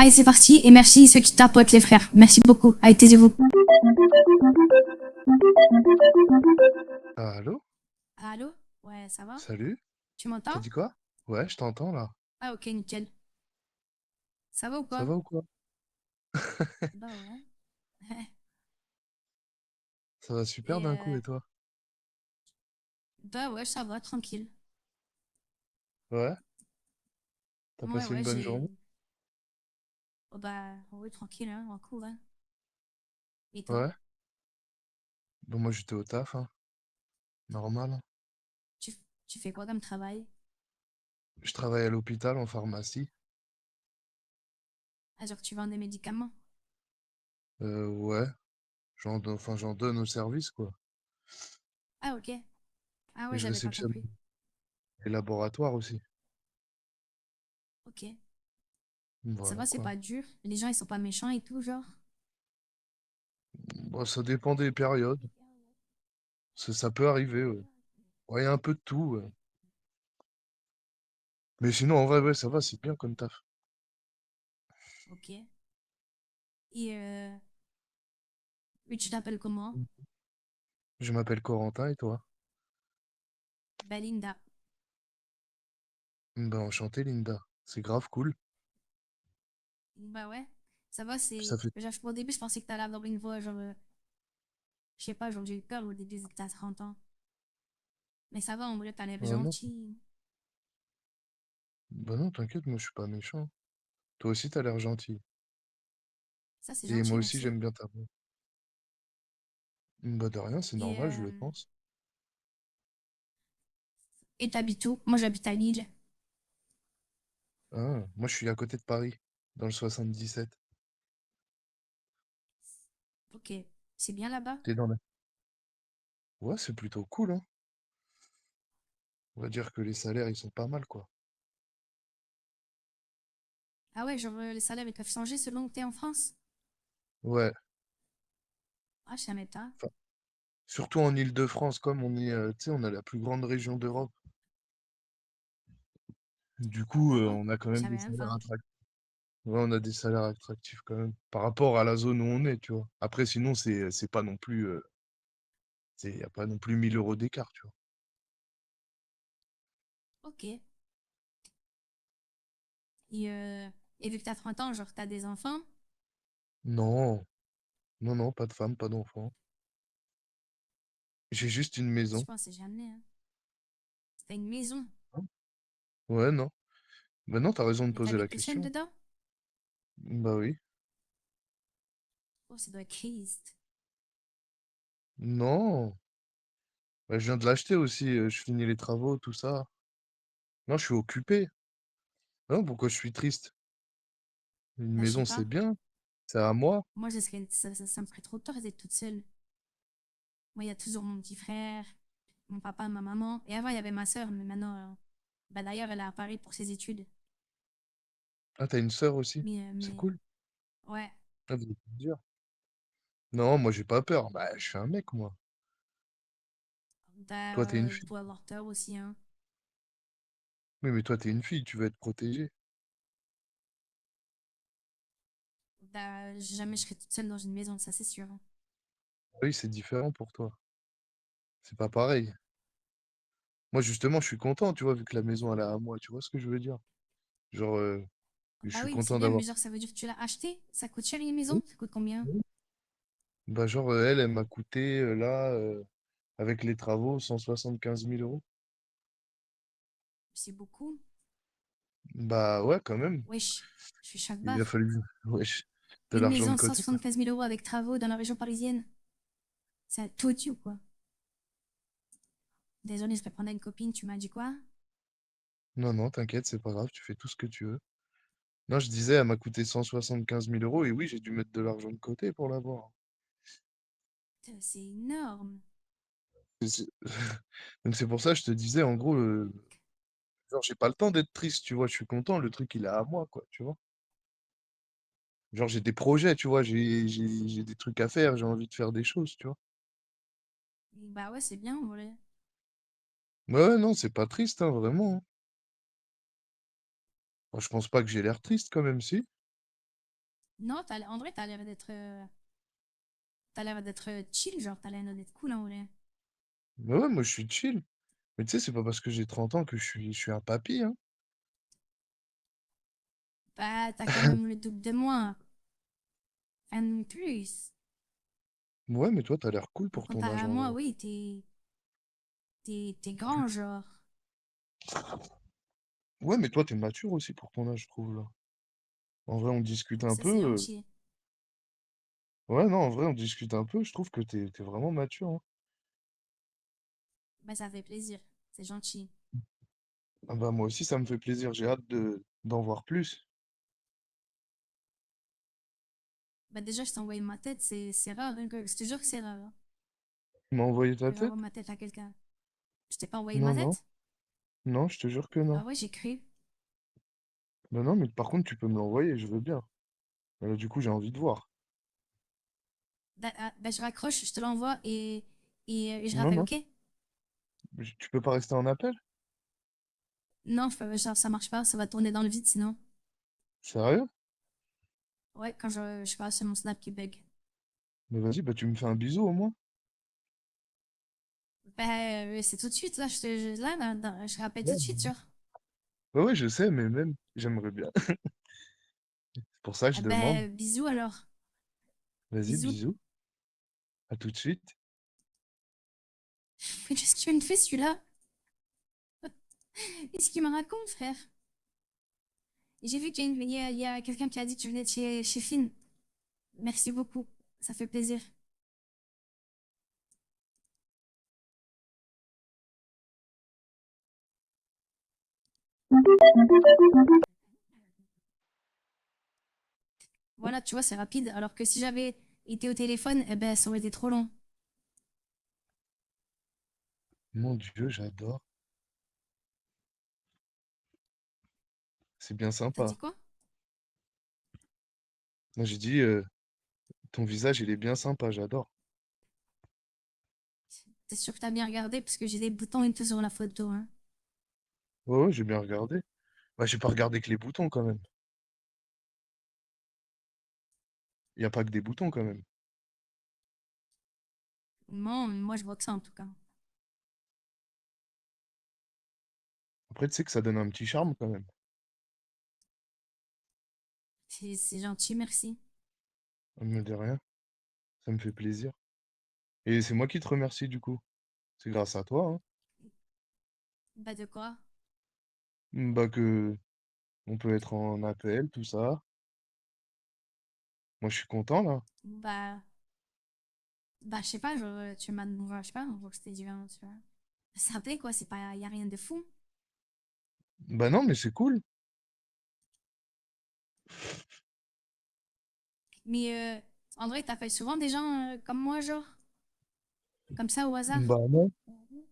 Allez, c'est parti. Et merci ceux qui tapotent les frères. Merci beaucoup. Allez, taisez-vous. Allô? Allô? Ouais, ça va? Salut? Tu T'as m'entends? dit quoi? Ouais, je t'entends là. Ah, ok, nickel. Ça va ou Ça quoi? va ou quoi? Bah ouais. Ça va super Et d'un coup et toi? bah ouais, ça va, tranquille. Ouais? T'as Ouais, passé ouais, une bonne j'ai. journée? Oh, bah ouais, tranquille, hein, cool, hein. Et toi? Ouais? Bon, moi j'étais au taf, hein. Normal. Tu, tu fais quoi comme travail? Je travaille à l'hôpital en pharmacie. Ah, genre, tu vends des médicaments? Ouais. J'en donne au service, quoi. Ah, ok. Ah Et ouais, je j'avais pas réceptionne compris. les laboratoires aussi. Ok. Ça Voilà, va, c'est quoi. pas dur. Les gens, ils sont pas méchants et tout, genre. Bon, ça dépend des périodes. Ça peut arriver, ouais. Ouais, y a un peu de tout, ouais. Mais sinon, en vrai, ouais, ça va, c'est bien comme taf. Ok. Et oui, tu t'appelles comment? Je m'appelle Corentin et toi? Belinda. Ben, enchanté, Linda. C'est grave cool. Bah ouais. Ça va, Ça c'est. fait... Genre, au début, je pensais que t'allais avoir une voix, genre, je sais pas, genre, j'ai eu peur au début que t'as 30 ans. Mais ça va, en vrai, t'as l'air Non. gentil. Bah non, t'inquiète, moi je suis pas méchant. Toi aussi t'as l'air gentil. Ça, c'est Et moi gentil, aussi merci. j'aime bien ta voix. Bah de rien, c'est Et normal, je le pense. et t'habites où? Moi, j'habite à Lille. Ah, moi je suis à côté de Paris, dans le 77. Ok. C'est bien là-bas? T'es dans la... Ouais, c'est plutôt cool, hein. On va dire que les salaires, ils sont pas mal, quoi. Ah ouais, genre, les salaires, ils peuvent changer selon que t'es en France? Ouais, Ah, je savais pas. enfin, surtout en Île-de-France, comme on est, tu sais, on a la plus grande région d'Europe. Du coup, Ah bon? on a quand Je même savais des même salaires pas. attractifs. Ouais, on a des salaires attractifs quand même, par rapport à la zone où on est, tu vois. Après, sinon, c'est pas non plus, y a pas non plus 1 000 € d'écart, tu vois. Ok. Et, et vu que t'as 30 ans, genre, t'as des enfants? Non, non, non, pas de femme, pas d'enfant. J'ai juste une Je maison. pense que c'est jamais, hein. T'as une maison. Hein. Ouais, non. Bah non, t'as raison de Et poser la t'habites tout seul question. dedans? Bah oui. Oh, ça doit être triste. Non. Bah, je viens de l'acheter aussi. Je finis les travaux, tout ça. Non, je suis occupé. Non, pourquoi je suis triste? Une Bah, je sais maison, pas. c'est bien. C'est à moi. Moi, ça me ferait trop tort d'être toute seule. Moi, il y a toujours mon petit frère, mon papa, ma maman. Et avant, il y avait ma sœur, mais maintenant, bah, d'ailleurs, elle est à Paris pour ses études. Ah, t'as une sœur aussi. C'est Mais cool. ouais, Ah, vous êtes plusieurs. Non, moi, j'ai pas peur. Bah, je suis un mec, moi. Toi, t'es une je fille. dois avoir tort aussi, hein. Oui, mais toi, t'es une fille. Tu veux être protégée. Jamais je serai toute seule dans une maison, ça c'est sûr, hein. Oui, c'est différent pour toi. C'est pas pareil. Moi, justement, je suis content, tu vois, vu que la maison, elle est à moi. Tu vois ce que je veux dire? Genre, je Bah suis oui, c'est content bien, d'avoir. mais genre, ça veut dire que tu l'as acheté? Ça coûte cher une maison? Oui, Ça coûte combien? oui. Bah, genre, elle m'a coûté, là, avec les travaux, 175 000 €. C'est beaucoup. Bah, ouais, quand même. Wesh, je suis choc Il a barre. fallu, wesh, de Une l'argent de maison, côté. 175 000 euros avec travaux dans la région parisienne. C'est un tout ou quoi? Désolée, je vais prendre une copine, tu m'as dit quoi? Non, non, t'inquiète, c'est pas grave, tu fais tout ce que tu veux. Non, je disais, elle m'a coûté 175 000 € et oui, j'ai dû mettre de l'argent de côté pour l'avoir. Putain, c'est énorme. Et c'est- Donc c'est pour ça que je te disais, en gros, genre, j'ai pas le temps d'être triste, tu vois, je suis content, le truc, il est à moi, quoi, tu vois. Genre, j'ai des projets, tu vois, j'ai des trucs à faire, j'ai envie de faire des choses, tu vois. Bah ouais, c'est bien, en vrai. Ouais, ouais, non, c'est pas triste, hein, vraiment, hein. Moi, je pense pas que j'ai l'air triste quand même, si. Non, en vrai, t'as l'air d'être chill, genre, t'as l'air d'être cool, en vrai. Mais ouais, moi je suis chill. Mais tu sais, c'est pas parce que j'ai 30 ans que je suis un papy, hein. Bah, t'as quand même le double de moi. Rien de plus. Ouais, mais toi, t'as l'air cool Donc, pour ton comparé âge à en moi, vrai. oui, t'es grand, genre. Ouais, mais toi, t'es mature aussi pour ton âge, je trouve, là. En vrai, on discute un Ça, peu. c'est gentil. Ouais, non, en vrai, on discute un peu. Je trouve que t'es vraiment mature, hein. Bah, ça fait plaisir. C'est gentil. Ah bah, moi aussi, ça me fait plaisir. J'ai hâte d'en voir plus. Bah, déjà, je t'ai envoyé ma tête. C'est rare, hein, je te jure que c'est rare, hein, Tu m'as envoyé ta que tête? j'envoie ma tête à quelqu'un. Je t'ai pas envoyé ma Non, non. tête? Non, je te jure que non. Ah ouais, j'ai cru. Bah non, mais par contre, tu peux me l'envoyer, je veux bien. Du coup, j'ai envie de voir. Bah, je raccroche, je te l'envoie et je Non, rappelle, non. ok? Tu peux pas rester en appel? Non, ça marche pas, ça va tourner dans le vide sinon. Sérieux? Ouais, quand je parle, c'est mon Snap qui bug. Mais vas-y, bah tu me fais un bisou au moins. Bah, c'est tout de suite, là, je rappelle tout Ouais. de suite, genre. Ouais, ouais, je sais, mais même, j'aimerais bien. C'est pour ça que je Ah demande. bah, bisous alors. Vas-y, Bisous. bisous. À tout de suite. Mais qu'est-ce qu'il me fait celui-là? Qu'est-ce qu'il me raconte, frère? Et j'ai vu il y a quelqu'un qui a dit que tu venais de chez Finn. Merci beaucoup, ça fait plaisir. Voilà, tu vois, c'est rapide. Alors que si j'avais été au téléphone, eh ben, ça aurait été trop long. Mon Dieu, j'adore. C'est bien T'as dit sympa. quoi? Moi, j'ai dit, ton visage, il est bien sympa, j'adore. T'es sûr que t'as bien regardé parce que j'ai des boutons et tout sur la photo, hein. Ouais, ouais, j'ai bien regardé. Bah, j'ai pas regardé que les boutons quand même. Il n'y a pas que des boutons quand même. Non, moi je vois que ça en tout cas. Après, tu sais que ça donne un petit charme quand même. C'est gentil, merci. Ça me dit rien. Ça me fait plaisir. Et c'est moi qui te remercie du coup. C'est grâce à toi, hein. Bah de quoi? Bah que on peut être en appel, tout ça. Moi, je suis content là. Bah, bah je sais pas, tu m'as demandé, je sais pas, on voit que c'était différent, tu vois. Ça plaît quoi, c'est pas, y a rien de fou. Bah non, mais c'est cool. Mais en vrai, t'appelles souvent des gens comme moi, genre, comme ça au hasard. Bah non.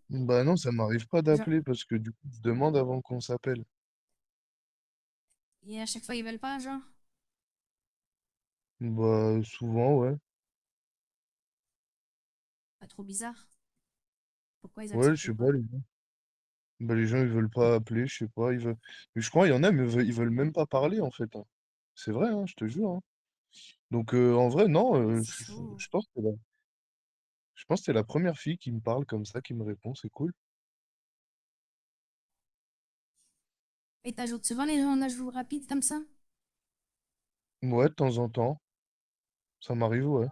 Bah non, ça m'arrive pas Genre, d'appeler parce que du coup, je demande avant qu'on s'appelle. et à chaque fois ils veulent pas, genre. Bah souvent, ouais. Pas trop bizarre. Pourquoi ils Ouais, je accepteraient sais pas? pas, les gens, ils veulent pas appeler, je sais pas, ils veulent. Mais je crois, il y en a, mais ils veulent même pas parler en fait, hein. C'est vrai, hein, je te jure, hein. Donc en vrai, non, C'est chaud. je pense que t'es la première fille qui me parle comme ça, qui me répond, c'est cool. Et t'ajoutes souvent les gens en ajout rapide comme ça? Ouais, de temps en temps, ça m'arrive, ouais.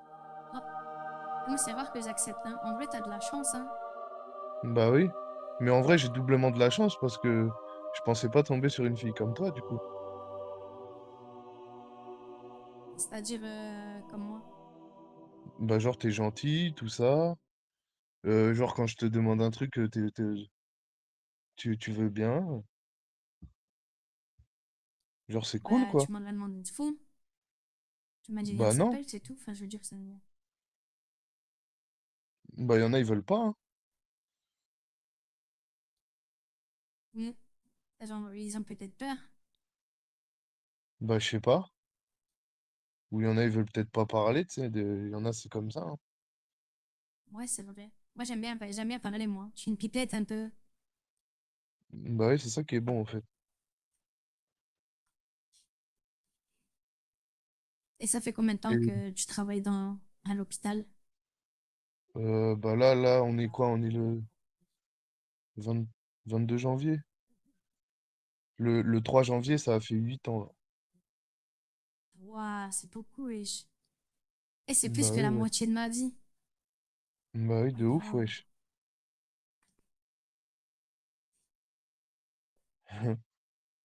Ah, moi, c'est rare que j'accepte, hein. En vrai, t'as de la chance, hein. Bah oui. Mais en vrai, j'ai doublement de la chance parce que je pensais pas tomber sur une fille comme toi, du coup. C'est-à-dire comme moi. Bah genre, t'es gentil, tout ça. Genre, quand je te demande un truc, tu veux bien. Genre, c'est cool, Bah, quoi. tu m'en as demandé une fois. Tu m'as dit, viens, on Bah non. s'appelle, c'est tout. Enfin, je veux dire, ça. Bah, y en a, ils veulent pas, hein. Mm. Genre, ils ont peut-être peur. Bah, je sais pas. Ou y en a, ils veulent peut-être pas parler, tu sais. Y en a, c'est comme ça, hein. Ouais, c'est vrai. Moi, j'aime bien parler, moi. Je suis une pipette un peu. Bah oui, c'est ça qui est bon, en fait. Et ça fait combien de temps Et que tu travailles à l'hôpital? bah là, on est quoi? On est le 20 22 janvier. Le 3 janvier, ça a fait 8 ans, là. Waouh, c'est beaucoup, wesh. Et c'est plus Bah que oui, la ouais. moitié de ma vie. Bah oui, de ouf, Waouh. wesh.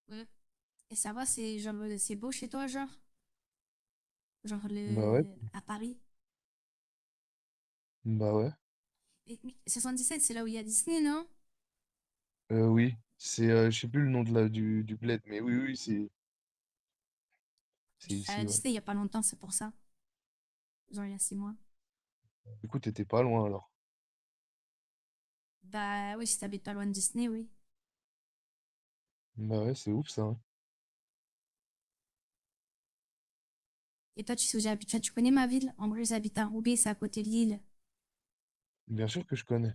Ouais. Et ça va, c'est genre, c'est beau chez toi, genre? Genre Bah ouais, à Paris. bah ouais. Et, mais 77, c'est là où il y a Disney, non? Oui, c'est, je sais plus le nom du bled, mais oui, oui, c'est Je suis allée ici, à ouais. Disney il y a pas longtemps, c'est pour ça. Genre il y a 6 mois. Du coup, t'étais pas loin, alors. Bah oui, si t'habites pas loin de Disney, oui. Bah ouais, c'est ouf, ça, hein. Et toi, tu sais où j'habite? Enfin, tu connais ma ville? En vrai, j'habite à Roubaix, c'est à côté de Lille. Bien sûr que je connais.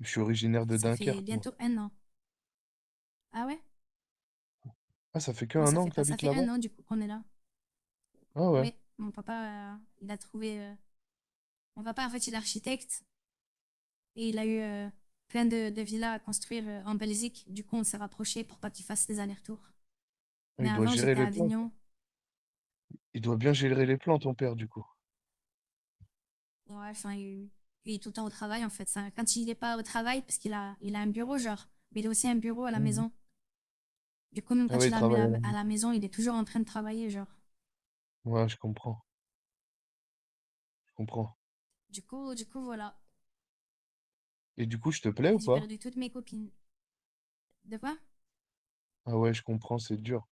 Je suis originaire de Ça fait Dunkerque, moi. bientôt 1 an. Ah ouais? Ah, ça fait que Moi, un an que ça t'habites fait là-bas? 1 an, du coup, qu'on est là. Ah ouais. Oui, mon papa, il a trouvé... mon papa, en fait, il est architecte et il a eu plein de villas à construire en Belgique. Du coup, on s'est rapprochés pour pas qu'il fasse des allers-retours. Ah, Mais il doit avant, gérer j'étais à les plans. Avignon. Il doit bien gérer les plans, ton père, du coup. Ouais, enfin, il est tout le temps au travail, en fait. Quand il n'est pas au travail, parce il a un bureau, genre, mais il a aussi un bureau à la Mhm. maison. Du coup, même Ah quand ouais, il il est travaille à la à maison. la maison, il est toujours en train de travailler, genre. Ouais, je comprends. Je comprends. Du coup, voilà. Et du coup, je te plais ou J'ai pas? perdu toutes mes copines. De quoi? Ah ouais, je comprends, c'est dur.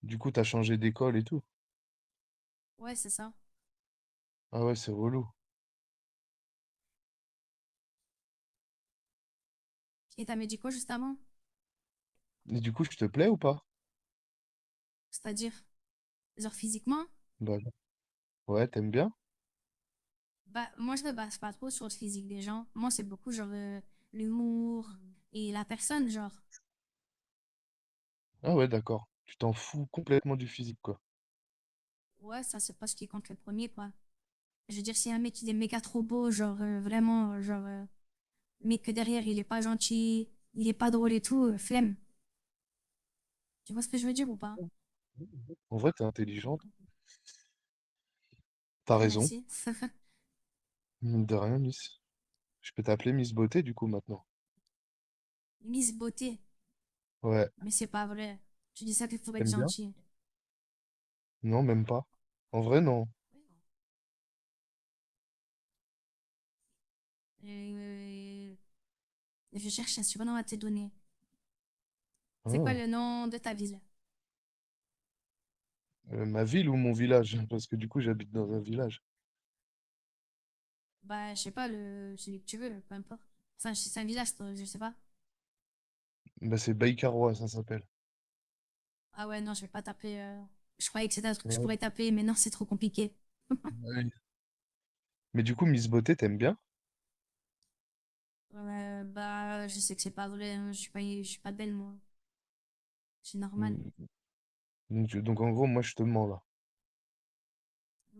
Du coup, t'as changé d'école et tout. Ouais, c'est ça. Ah ouais, c'est relou. Et t'as médico juste avant? Et du coup, je te plais ou pas? C'est-à-dire, genre physiquement? Bah ouais, t'aimes bien? Bah, moi, je me base pas trop sur le physique des gens. Moi, c'est beaucoup, genre, l'humour et la personne, genre. Ah ouais, d'accord. Tu t'en fous complètement du physique, quoi. Ouais, ça, c'est pas ce qui compte le premier, quoi. Je veux dire, si un mec, il est méga trop beau, genre, vraiment, genre, mais que derrière, il est pas gentil, il est pas drôle et tout, flemme. Tu vois ce que je veux dire ou pas? En vrai, t'es intelligente. T'as Ouais, raison. merci. Mine de rien, Miss. Je peux t'appeler Miss Beauté, du coup, maintenant. Miss Beauté. Ouais. Mais c'est pas vrai. Tu dis ça qu'il faut être T'aimes bien? gentil. Non, même pas. En vrai, non. Euh, je cherche, je suis pas dans tes données. C'est quoi Ah. le nom de ta ville? Ma ville ou mon village? Parce que du coup, j'habite dans un village. Bah, je sais pas, celui que tu veux, peu importe. C'est un village, je sais pas. Bah, c'est Baïkarois, ça s'appelle. Ah ouais, non, je vais pas taper. Je croyais que c'était un truc que je Ouais. pourrais taper, mais non, c'est trop compliqué. Ouais. Mais du coup, Miss Beauté, t'aimes bien? Bah, je sais que c'est pas vrai, hein. Je suis pas belle, moi. C'est normal. Mm. Donc, en gros, moi, je te mens, là.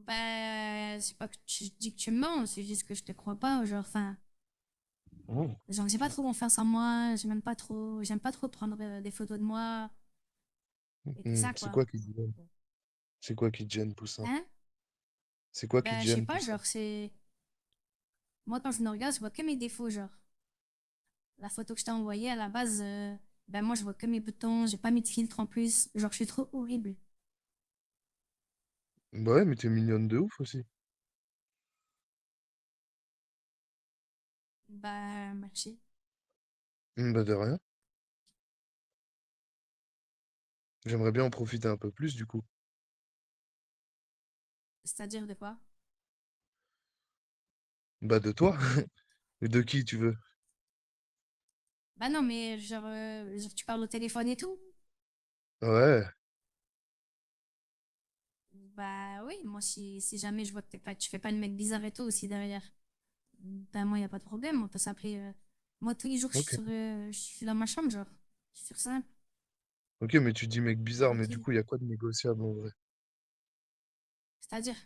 Bah, c'est pas que tu dis que tu me mens, c'est juste que je te crois pas. Genre, enfin, Mm. genre, j'ai pas trop confiance en moi, j'aime pas trop prendre des photos de moi et tout ça, C'est quoi. quoi qui te gêne? C'est quoi qui te gêne, Poussin? Hein? C'est quoi qui te Bah, je sais gêne, pas, Poussin? genre, c'est. Moi, quand je me regarde, je vois que mes défauts, genre. La photo que je t'ai envoyée, à la base, ben moi, je vois que mes boutons, j'ai pas mis de filtre en plus. Genre, je suis trop horrible. Bah ouais, mais t'es mignonne de ouf aussi. Bah, merci. Bah de rien. J'aimerais bien en profiter un peu plus, du coup. C'est-à-dire de quoi? Bah de toi. Et de qui tu veux? Bah non, mais genre, tu parles au téléphone et tout. Ouais. Bah oui, moi, si jamais je vois que tu fais pas le mec bizarre et tout aussi derrière, ben moi, y a pas de problème, on peut s'appeler. Moi, tous les jours, Ok. je suis dans ma chambre, genre. Je suis sur ça, Ok, mais tu dis mec bizarre, mais du tranquille. coup, il y a quoi de négociable en vrai? C'est-à-dire,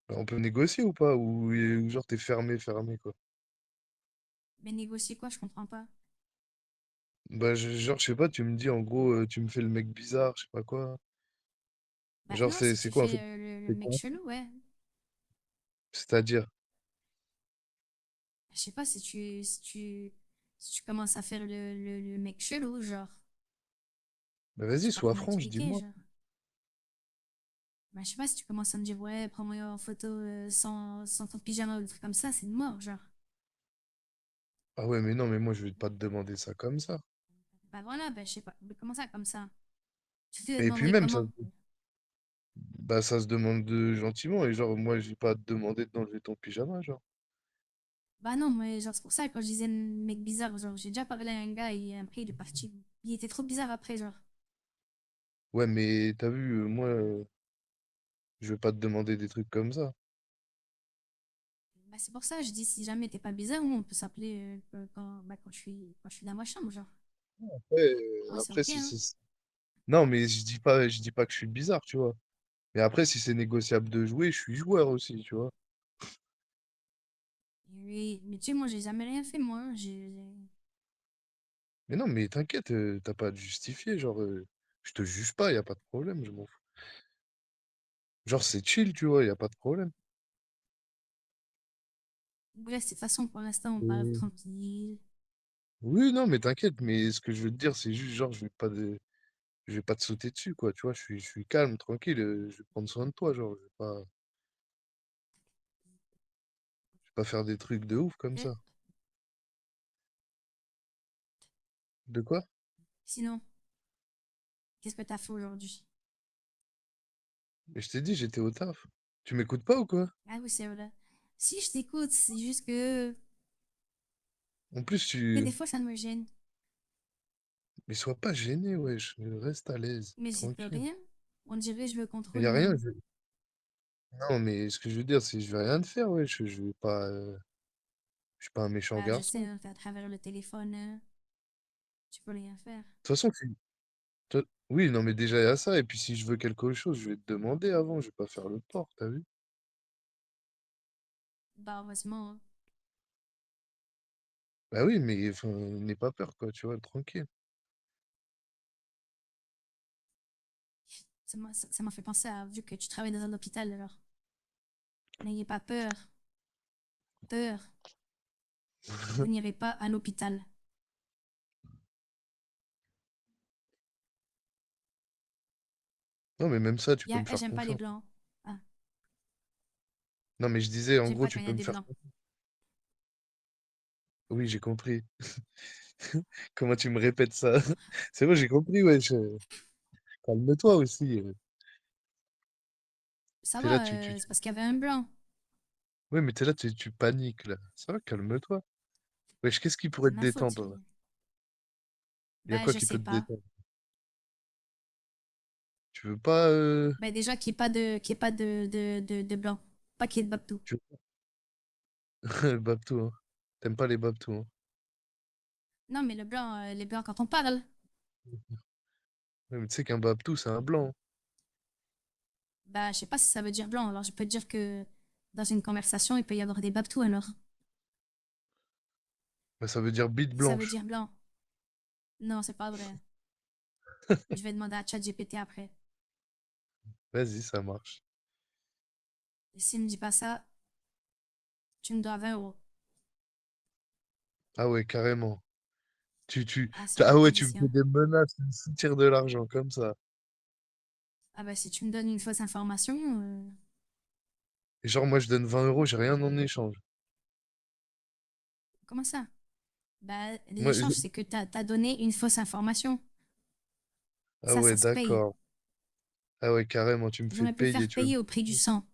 Bah, on peut négocier ou pas? Ou genre t'es fermé, fermé, quoi. mais négocier quoi, je comprends pas. Bah, genre, je sais pas, tu me dis, en gros, tu me fais le mec bizarre, je sais pas quoi. Bah Genre, non, si c'est tu quoi, en fais fait? le C'est mec quoi? chelou, ouais. C'est-à-dire, Je sais pas si tu commences à faire le mec chelou, genre. bah, Je vas-y, sais pas sois comment franche, expliquer, dis-moi. genre. Bah, je sais pas si tu commences à me dire, ouais, prends-moi en photo sans ton pyjama ou des trucs comme ça, c'est de mort, genre. Ah ouais, mais non, mais moi, je vais pas te demander ça comme ça. Bah voilà, bah je sais pas. Mais comment ça, comme ça? Tu te le Et puis demanderais même, ça, comment? bah, ça se demande gentiment. Et genre, moi, j'ai pas à te demander d'enlever ton pyjama, genre. Bah non, mais genre, c'est pour ça, quand je disais mec bizarre, genre, j'ai déjà parlé à un gars et après, il est parti. Il était trop bizarre après, genre. Ouais, mais t'as vu, moi, je vais pas te demander des trucs comme ça. Bah c'est pour ça, je dis, si jamais t'es pas bizarre, on peut s'appeler quand je suis dans ma chambre, genre. Ouais, Moi, c'est après, ok, si hein. c'est... Non, mais je dis pas que je suis bizarre, tu vois. Mais après, si c'est négociable de jouer, je suis joueur aussi, tu vois. Oui, mais tu sais, moi, j'ai jamais rien fait, moi, hein. Mais non, mais t'inquiète, t'as pas à te justifier, genre, je te juge pas, y a pas de problème, je m'en fous. Genre, c'est chill, tu vois, y a pas de problème. Bref, de toute façon, pour l'instant, on parle Euh, tranquille. Oui, non, mais t'inquiète, mais ce que je veux te dire, c'est juste, genre, je vais pas te sauter dessus, quoi, tu vois, je suis calme, tranquille, je vais prendre soin de toi, genre, je vais pas faire des trucs de ouf comme Ok. ça. De quoi? Sinon, qu'est-ce que t'as fait aujourd'hui? Mais je t'ai dit, j'étais au taf. Tu m'écoutes pas ou quoi? Ah oui, c'est vrai. Si je t'écoute, c'est juste En plus, que des fois, ça me gêne. Mais sois pas gêné, wesh, reste à l'aise, Mais j'y peux tranquille. rien. On dirait que je le Y contrôle a rien, même. Non, mais ce que je veux dire, c'est que je vais rien te faire, wesh, je vais pas... Je suis pas un méchant Bah, je garçon. sais, De hein, à travers le téléphone, tu peux rien faire. toute façon, oui, non, mais déjà, il y a ça, et puis si je veux quelque chose, je vais te demander avant, je vais pas faire le porc, t'as vu? Bah, heureusement, hein. Bah oui, mais enfin, n'aie pas peur, quoi, tu vois, tranquille. Ça m'a fait penser à, vu que tu travailles dans un hôpital, alors. N'ayez pas peur. Peur. Vous n'irez pas à l'hôpital. Non, mais même ça, tu peux me faire J'aime pas les confiance. blancs. Ah, Non, mais je disais, en j'aime gros, pas tu quand il y peux a me des faire blancs. confiance. Oui, j'ai compris. Comment tu me répètes ça? C'est bon, j'ai compris, wesh. Calme-toi aussi. Ça T'es là, va, c'est parce qu'il y avait un blanc. Ouais, mais t'es là, tu paniques, là. Ça va, calme-toi. Wesh, qu'est-ce qui pourrait C'est te ma faute. détendre, là? Y a Bah, quoi je qui sais peut te pas. détendre? Tu veux pas, Bah, déjà, qu'il y ait pas de blanc. Pas qu'il y ait de babtou. tu veux... Babtou, hein. T'aimes pas les babtous, hein. Non, mais le blanc, les blancs, quand on parle, Ouais, mais tu sais qu'un babtou, c'est un blanc, hein. bah, je sais pas si ça veut dire blanc. Alors, je peux te dire que dans une conversation, il peut y avoir des babtous, alors. Bah, ça veut dire bite Ça veut blanche. dire blanc. Non, c'est pas vrai. Je vais demander à ChatGPT après. Vas-y, ça marche. Et s'il me dit pas ça, tu me dois 20 euros. Ah ouais, carrément. Ah, c'est Ah ouais, rapide tu me ici, fais hein. des menaces, tu me soutires de l'argent, comme ça. Ah, bah, si tu me donnes une fausse information, Et genre, moi, je donne 20 euros, j'ai rien en échange. comment ça? Bah, Moi, l'échange, c'est que t'as donné une fausse information. Ah Ça ouais, se paye. d'accord. Ah ouais, carrément, tu me fais J'aurais pu le payer, faire payer au prix du sang.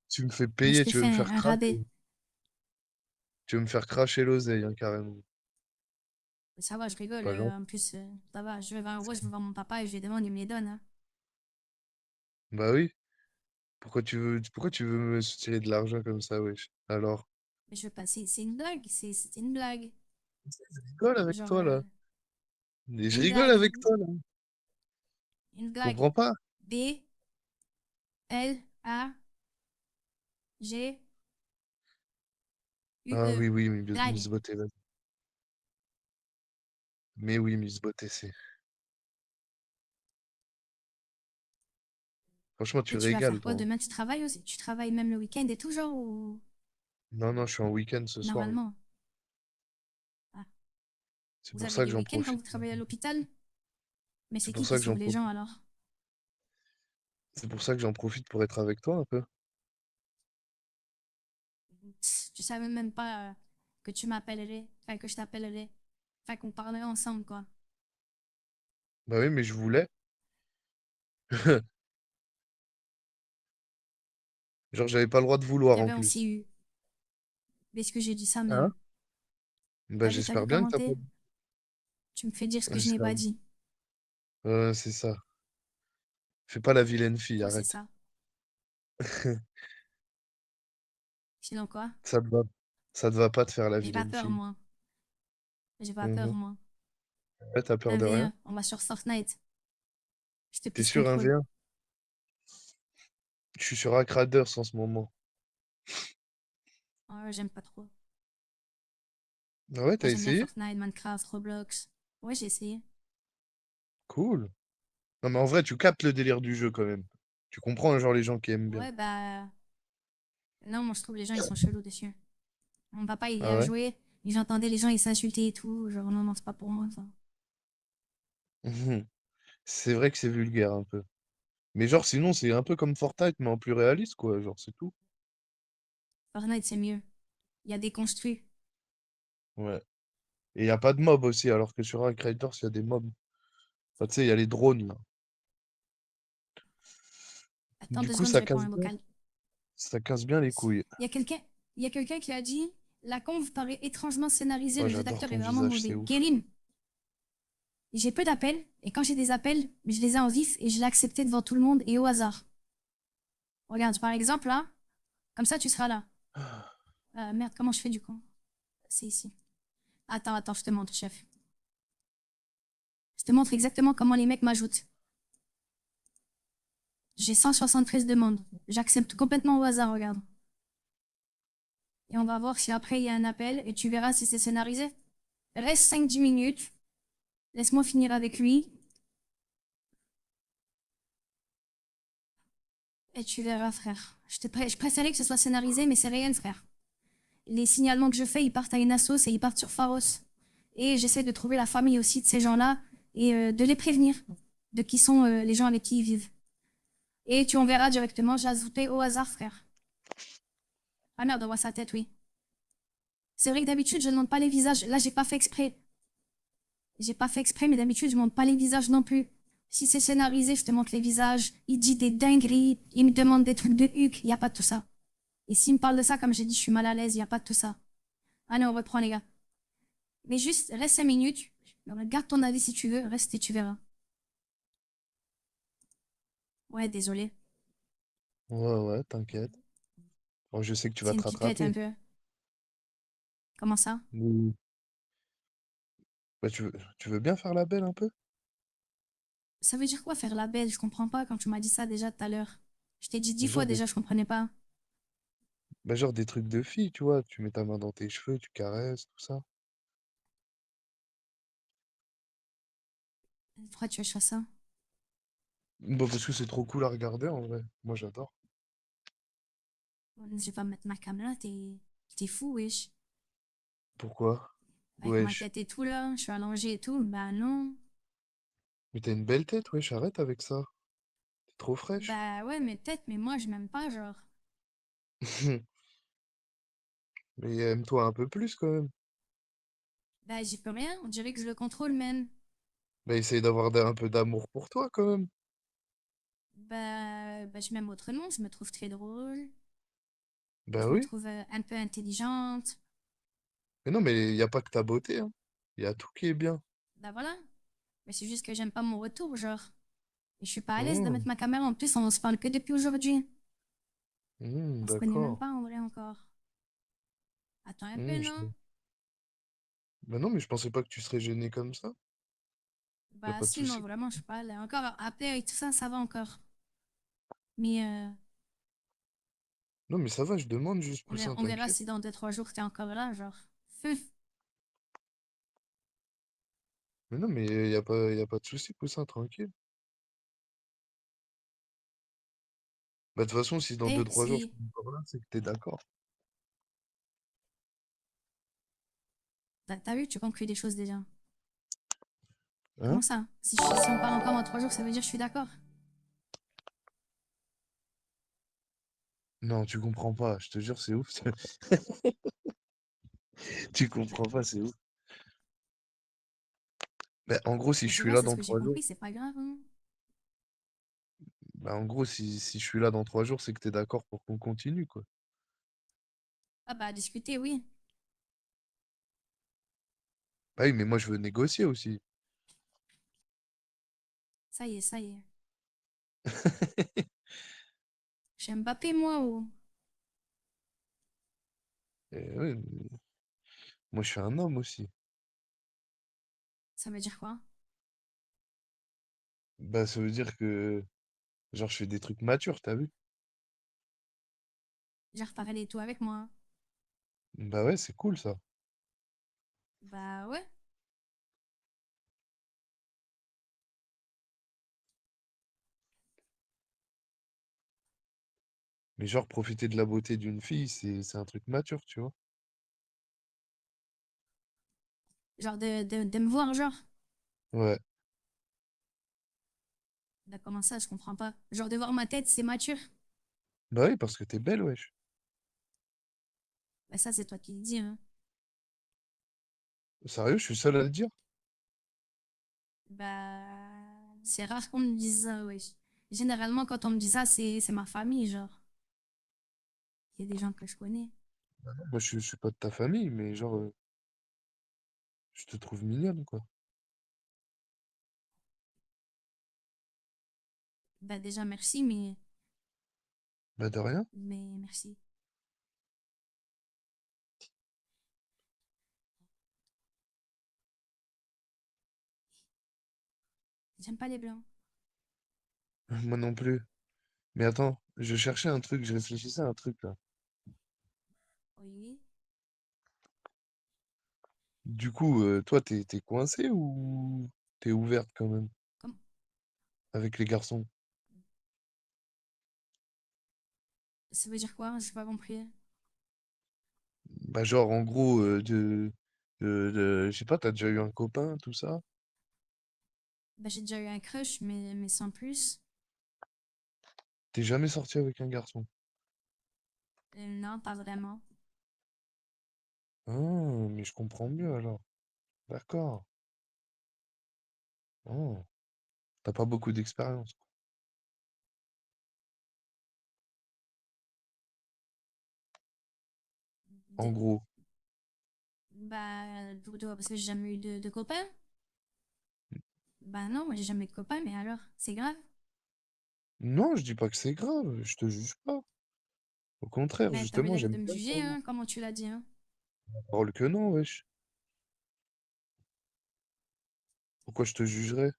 tu me fais Mais je payer, t'ai tu veux fait me un, faire un rabais. cracher. Tu veux me faire cracher l'oseille, hein, carrément. Ça va, je rigole. Pas gentil. En plus, ça va, je vais 20 euros, je vais voir mon papa et je lui demande, il me les donne, hein. Bah oui. Pourquoi tu veux me soutirer de l'argent comme ça, wesh? Alors, Mais je veux pas, c'est une blague, c'est une blague. je rigole avec Genre, toi, là. Et je une rigole blague, avec toi, là. une blague. Comprends pas? B, L-A-G-U-E. Ah oui, oui, Miss Blague. Beauté, vas-y. Mais oui, Miss Beauté, c'est. Franchement, tu Et tu vas régales, faire quoi toi. demain? Tu travailles aussi? Tu travailles même le week-end et tout, genre, ou Non, non, je suis en week-end ce soir, là. normalement? Ah. C'est Vous pour avez ça que des j'en week-ends quand profite. vous travaillez à l'hôpital? Mais C'est c'est pour qui ça que sauve j'en les gens profite. alors? C'est pour ça que j'en profite pour être avec toi un peu. Tu savais même pas que tu m'appellerais, enfin que je t'appellerais, enfin qu'on parlerait ensemble, quoi. Bah oui, mais je voulais. Genre, j'avais pas le droit de vouloir en J'avais plus. aussi eu. Est-ce que j'ai dit ça même? Hein? Bah T'as vu j'espère bien que comment t'as pas. t'es? Tu me fais dire ce que je n'ai J'espère pas bien. dit. C'est ça. Fais pas la vilaine fille, Ouais, c'est arrête. ça. Sinon quoi? Ça te va. Ça te va pas de faire la J'ai pas vilaine peur, fille. moi. J'ai pas peur, Mhm. moi. Ouais, t'as peur Un de v rien? 1 on va sur Fortnite. Je te T'es pisse sur un contrôle. V1? Je suis sur Hackraders en ce moment. Ouais, j'aime pas trop. Ah ouais, Moi, t'as j'aime bien essayé? Fortnite, Minecraft, Roblox. Ouais, j'ai essayé. Cool. Non, mais en vrai, tu captes le délire du jeu quand même. Tu comprends, genre, les gens qui aiment bien. Ouais, bah. Non, moi, je trouve les gens, ils sont chelous dessus. Mon papa, il y Ah a ouais? joué. Et j'entendais les gens, ils s'insultaient et tout. Genre, non, non, c'est pas pour moi, ça. Mhm. C'est vrai que c'est vulgaire un peu. Mais genre, sinon, c'est un peu comme Fortnite, mais en plus réaliste, quoi. Genre, c'est tout. Fortnite, c'est mieux. Il y a des construits. Ouais. Et il a pas de mobs aussi, alors que sur Hackraders, il y a des mobs. Enfin, tu sais, il y a les drones, là. Attends Du deux coup, secondes, je réponds à un vocal. ça casse bien les couilles. Il y a quelqu'un, il y a quelqu'un qui a dit la conve paraît étrangement scénarisée, Moi, le jeu j'adore d'acteur est ton vraiment visage, c'est mauvais. ouf. Kérim, j'ai peu d'appels, et quand j'ai des appels, je les ai en vif et je l'ai accepté devant tout le monde et au hasard. Regarde, par exemple, là, comme ça, tu seras là. Merde, comment je fais du coup? C'est ici. Attends, je te montre, chef. Je te montre exactement comment les mecs m'ajoutent. J'ai 173 demandes. J'accepte complètement au hasard, regarde. Et on va voir si après il y a un appel et tu verras si c'est scénarisé. Reste 5-10 minutes. Laisse-moi finir avec lui. Et tu verras, frère. Je préférais que ce soit scénarisé, mais c'est réel, frère. Les signalements que je fais, ils partent à une assos et ils partent sur Pharos. Et j'essaie de trouver la famille aussi de ces gens-là et de les prévenir de qui sont les gens avec qui ils vivent. Et tu en verras directement, j'ai ajouté au hasard, frère. Ah merde, on voit sa tête, oui. C'est vrai que d'habitude, je ne montre pas les visages. Là, j'ai pas fait exprès. J'ai pas fait exprès, mais d'habitude, je montre pas les visages non plus. Si c'est scénarisé, je te montre les visages. Il dit des dingueries, il me demande des trucs de huc, il y a pas de tout ça. Et s'il me parle de ça, comme j'ai dit, je suis mal à l'aise, il y a pas de tout ça. Allez, on reprend, les gars. Mais juste, reste 5 minutes. Garde ton avis si tu veux, reste et tu verras. Ouais, désolé. Ouais, ouais, t'inquiète. Bon, je sais que tu vas C'est te une pipette un rattraper. peu. Comment ça? Oui. Bah, tu veux bien faire la belle un peu? Ça veut dire quoi faire la belle? Je comprends pas quand tu m'as dit ça déjà tout à l'heure. Je t'ai dit 10 fois Genre des, déjà, je comprenais pas. genre des trucs de fille, tu vois. Tu mets ta main dans tes cheveux, tu caresses, tout ça. Pourquoi tu veux que je fasse ça? Bah, parce que c'est trop cool à regarder, en vrai. Moi, j'adore. Je vais pas mettre ma caméra, t'es fou, wesh. Pourquoi? Avec ma Wesh. tête et tout là, je suis allongée et tout. Bah non. Mais t'as une belle tête, wesh, arrête avec ça. T'es trop fraîche. Bah ouais, mais peut-être, mais moi je m'aime pas, genre. Mais aime-toi un peu plus, quand même. Bah j'y peux rien, on dirait que je le contrôle même. Bah, essaye d'avoir un peu d'amour pour toi, quand même. Bah je m'aime autrement, je me trouve très drôle, Bah je me oui. trouve un peu intelligente. Mais non, mais il n'y a pas que ta beauté, hein. Il y a tout qui est bien. Bah voilà. Mais c'est juste que j'aime pas mon retour, genre. Et je suis pas à l'aise de Hmm, mettre ma caméra. En plus, on se parle que depuis aujourd'hui. On se connaît même d'accord. pas en vrai encore. Attends un peu, Hmm, non? bah non, mais je pensais pas que tu serais gêné comme ça. Y a Bah pas de si, non, souci. vraiment, je suis pas là. Encore, après, avec tout ça, ça va encore. Mais Non, mais ça va, je demande juste, Poussin, On verra t'inquiète. si dans 2, 3 jours t'es encore là, genre. Fuf. Mais non, mais y a pas de souci, Poussin, tranquille. Bah, de toute façon, si dans Eh, 2 3 jours je si. suis encore là, c'est que t'es d'accord. T'as vu, tu conclus des choses déjà. Hein? Comment ça? Si on parle encore dans 3 jours, ça veut dire que je suis d'accord. Non, tu comprends pas, je te jure, c'est ouf. Tu comprends pas, c'est ouf. Bah, en gros, si Mais je tu suis vois, là c'est ce dans que j'ai 3 jours, compris, c'est pas grave, hein. bah, en gros, si je suis là dans 3 jours, c'est que t'es d'accord pour qu'on continue, quoi. Ah bah, discuter, oui. Bah oui, mais moi, je veux négocier aussi. Ça y est, ça y est. Je suis Mbappé, moi, ou... Et oui, moi, je suis un homme aussi. Ça veut dire quoi? Bah, ça veut dire que, genre, je fais des trucs matures, t'as vu? Genre, parler et tout avec moi. Bah ouais, c'est cool, ça. Bah ouais. Mais genre, profiter de la beauté d'une fille, c'est un truc mature, tu vois? Genre, de me voir, genre. Ouais. Bah, comment ça, je comprends pas. Genre, de voir ma tête, c'est mature. Bah oui, parce que t'es belle, wesh. Bah, ça, c'est toi qui le dis, hein. Sérieux, je suis seul à le dire? Bah, c'est rare qu'on me dise ça, ouais. Généralement, quand on me dit ça, c'est ma famille, genre. Il y a des gens que je connais. Moi, je suis pas de ta famille, mais genre, je te trouve mignonne, quoi. Bah, déjà, merci, Bah de rien. mais merci. J'aime pas les blancs. Moi non plus. Mais attends, je cherchais un truc, je réfléchissais à un truc, là. Oui. Du coup, toi, t'es coincé ou t'es ouverte quand même Comme... avec les garçons? Ça veut dire quoi? J'ai pas compris. Bah genre, en gros, je sais pas, t'as déjà eu un copain, tout ça? Bah, j'ai déjà eu un crush, mais sans plus. T'es jamais sorti avec un garçon? Non, pas vraiment. Ah, mais je comprends mieux alors. D'accord. Oh, t'as pas beaucoup d'expérience. En De- gros. Bah, pour toi, parce que j'ai jamais eu de copain. Bah non, moi j'ai jamais eu de copain, mais alors, c'est grave. Non, je dis pas que c'est grave, je te juge pas. Au contraire, Mais t'avais justement, l'air j'aime de me bien juger, savoir. hein, comment tu l'as dit, hein. Parole que non, wesh. Pourquoi je te jugerais?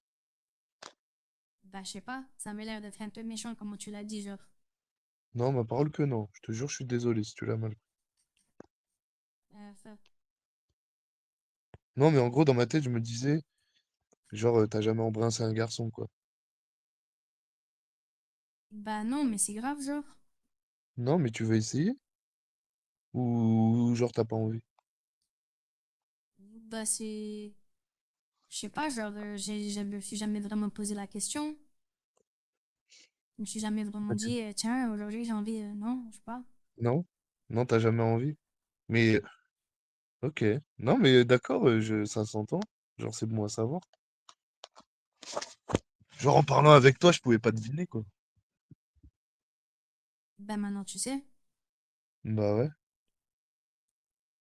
Bah, je sais pas, ça m'a l'air d'être un peu méchant, comment tu l'as dit, genre. Non, ma parole que non. Je te jure, je suis désolé si tu l'as mal. Ça- Non, mais en gros, dans ma tête, je me disais, genre, t'as jamais embrassé un garçon, quoi. Bah non, mais c'est grave, genre. Non, mais tu veux essayer? Ou genre, t'as pas envie? Bah c'est... Je sais pas, genre, je me suis jamais vraiment posé la question. Je me suis jamais vraiment Ah, tu- dit, tiens, aujourd'hui j'ai envie, non, je sais pas. Non? Non, t'as jamais envie? Mais, ok. Non, mais d'accord, ça s'entend. Genre, c'est bon à savoir. Genre, en parlant avec toi, je pouvais pas deviner, quoi. Bah maintenant tu sais. Bah ouais.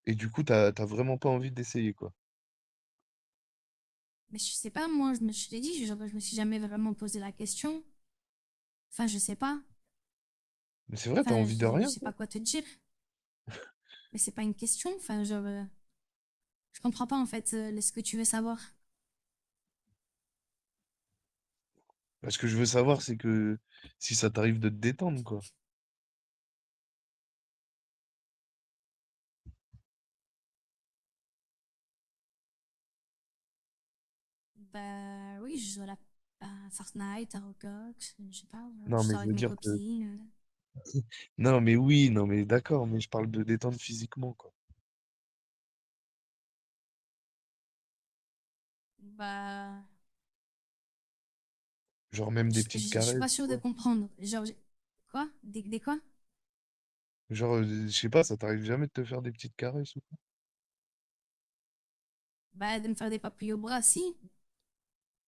Et du coup, t'as vraiment pas envie d'essayer, quoi. Mais je sais pas, moi, je t'ai dit, je me suis jamais vraiment posé la question. Enfin, je sais pas. Mais c'est vrai, t'as Enfin, envie de je rien, sais quoi. pas quoi te dire. Mais c'est pas une question. Enfin, genre, je comprends pas en fait ce que tu veux savoir. Bah, ce que je veux savoir, c'est que si ça t'arrive de te détendre, quoi. Bah oui, je joue à Fortnite, à Roblox, je sais pas, Non, je mais sors je avec veux mes dire que... copines. Non, mais oui, non, mais d'accord, mais je parle de détendre physiquement, quoi. Bah, Genre même des petites je suis pas caresses, sûre de quoi. comprendre. Genre, quoi? Des quoi? Genre, je sais pas, ça t'arrive jamais de te faire des petites caresses ou quoi? Bah, de me faire des papilles au bras, si,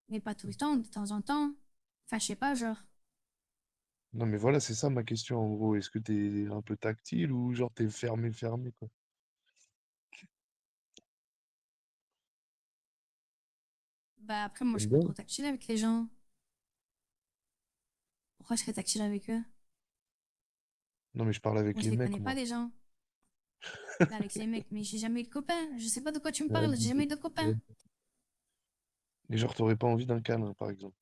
mais pas tout le temps, de temps en temps. Enfin, je sais pas, genre. Non, mais voilà, c'est ça ma question, en gros. Est-ce que t'es un peu tactile ou genre t'es fermé, fermé, quoi? Bah, après, moi, je T'aimes suis pas bien? trop tactile avec les gens. Pourquoi je serais tactile avec eux? Non, mais je parle avec Moi, je les les mecs, connais pas, moi. les gens. Bah, avec les mecs, mais j'ai jamais eu de copain. Je sais pas de quoi tu me Ouais, parles, j'ai jamais eu de copain. ouais. Et genre, t'aurais pas envie d'un câlin, par exemple.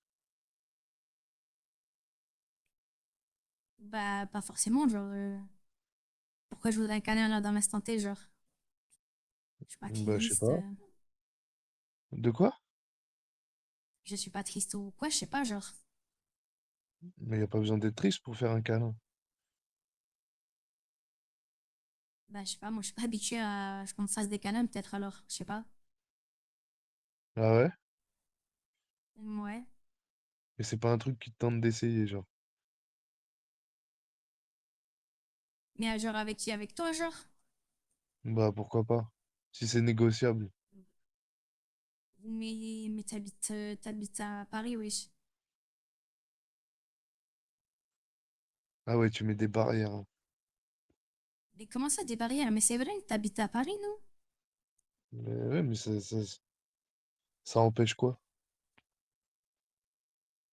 Bah, pas forcément, genre. Pourquoi je voudrais un câlin là dans l'instant T, genre. Je suis pas Bah, je sais triste. pas. De quoi? Je suis pas triste ou quoi, je sais pas, genre. Mais y a pas besoin d'être triste pour faire un câlin. Bah, je sais pas, moi, je suis pas habituée à ce qu'on me fasse des câlins, peut-être alors, je sais pas. Ah ouais? Ouais. Mais c'est pas un truc qui te tente d'essayer, genre. Mais genre, avec qui? Avec toi, genre? Bah, pourquoi pas? Si c'est négociable. Mais t'habites à Paris, oui. Ah ouais, tu mets des barrières, hein. Mais comment ça, des barrières? Mais c'est vrai, t'habites à Paris, non? Mais ouais, mais ça empêche quoi?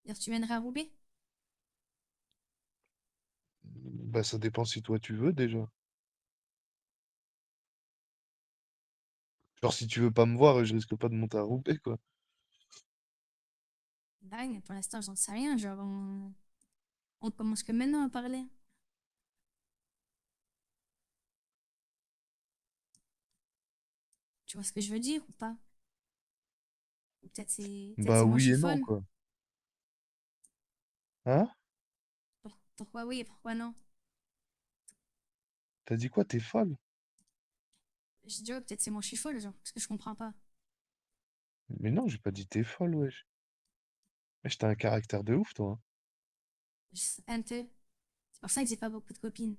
Dire, tu viendrais à Roubaix? Bah, ça dépend si toi tu veux déjà. Genre, si tu veux pas me voir, je risque pas de monter à Roubaix, quoi. Dingue, pour l'instant, j'en sais rien, genre, on commence que maintenant à parler. Tu vois ce que je veux dire ou pas? Ou peut-être Bah c'est moi, je oui suis et non, folle. quoi. Hein? Pourquoi oui et pourquoi non? T'as dit quoi? T'es folle? Je dis, ouais, peut-être c'est moi, je suis folle, genre, parce que je comprends pas. Mais non, j'ai pas dit t'es folle, wesh. Wesh, t'as un caractère de ouf, toi, hein. Un peu. C'est pour ça que j'ai pas beaucoup de copines.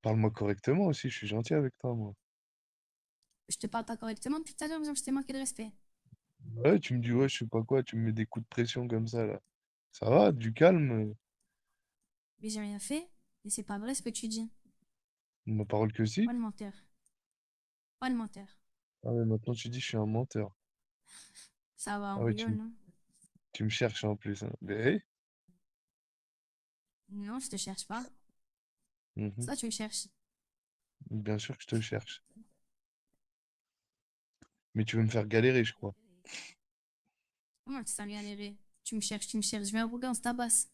Parle-moi correctement aussi, je suis gentil avec toi, moi. Je te parle pas correctement depuis tout à l'heure, genre, je t'ai manqué de respect. Ouais, tu me dis, ouais, je sais pas quoi, tu me mets des coups de pression comme ça, là. Ça va, du calme, Mais j'ai rien fait, et c'est pas vrai ce que tu dis. ma parole que si. Pas le menteur. Pas le menteur. Ah ouais, maintenant tu dis je suis un menteur. Ça va, Ah on ouais, rigole, non? tu me cherches en plus, hein. Mais, Non, je te cherche pas. mhm. Ça, tu me cherches. Bien sûr que je te cherche. Mais tu veux me faire galérer, je crois. Comment tu sens galérer? Tu me cherches. Je viens au Roubaix, on se tabasse.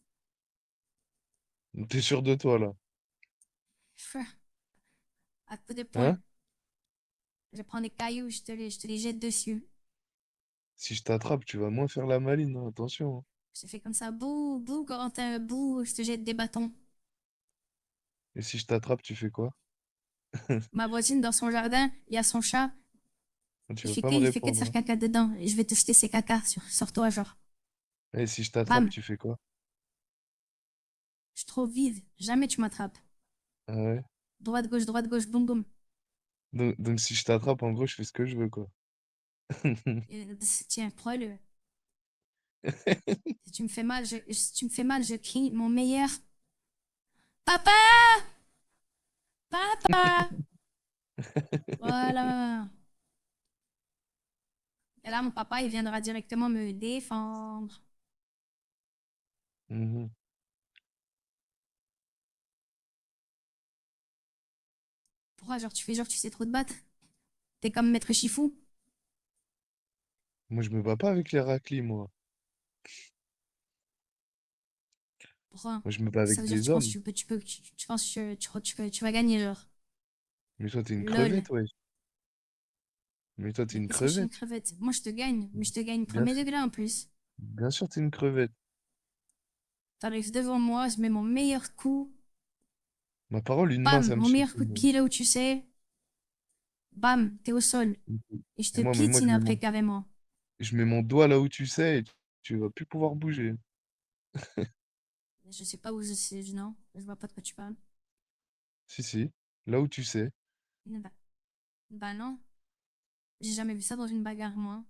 T'es sûr de toi, là? À coup de poing. Hein? Je prends des cailloux, je te les jette dessus. Si je t'attrape, tu vas moins faire la maline, hein, attention, hein. Je te fais comme ça, bouh, bouh, Corentin, bouh, je te jette des bâtons. Et si je t'attrape, tu fais quoi? Ma voisine, dans son jardin, il y a son chat. Tu vas pas me Il fait que de répondre, faire hein. caca dedans. Et je vais te jeter ses cacas sur toi, genre. Et si je t'attrape, Bam, tu fais quoi? je suis trop vive. Jamais tu m'attrapes. Ah ouais? Droite, gauche, boum, boum. Donc si je t'attrape, en gros, je fais ce que je veux, quoi. Tiens, prends-le. Si tu me fais mal, je crie mon meilleur. Papa! Papa! Voilà. Et là, mon papa, il viendra directement me défendre. Mhm. Pourquoi, genre, tu sais trop te battre? T'es comme Maître Chifou. Moi, je me bats pas avec les raclis, moi. Pourquoi? Moi, je me bats Ça avec veut dire que des tu penses hommes. que tu penses que tu vas gagner, genre. Mais toi, t'es une LOL. crevette, ouais. Mais toi, t'es Mais une qu'est-ce que je suis une crevette. crevette? Moi, je te gagne, mais je te gagne Bien premier sûr, degré en plus. bien sûr, t'es une crevette. T'arrives devant moi, je mets mon meilleur coup. Ma parole, une main, Bam, ça me mon meilleur suffit, coup de moi. pied là où tu sais. Bam, t'es au sol. Et je Et te moi, piétine après carrément. je mets mon doigt là où tu sais et tu vas plus pouvoir bouger. Je sais pas où je sais, non. Je vois pas de quoi tu parles. Si, si, là où tu sais. Bah, bah non. J'ai jamais vu ça dans une bagarre, moi.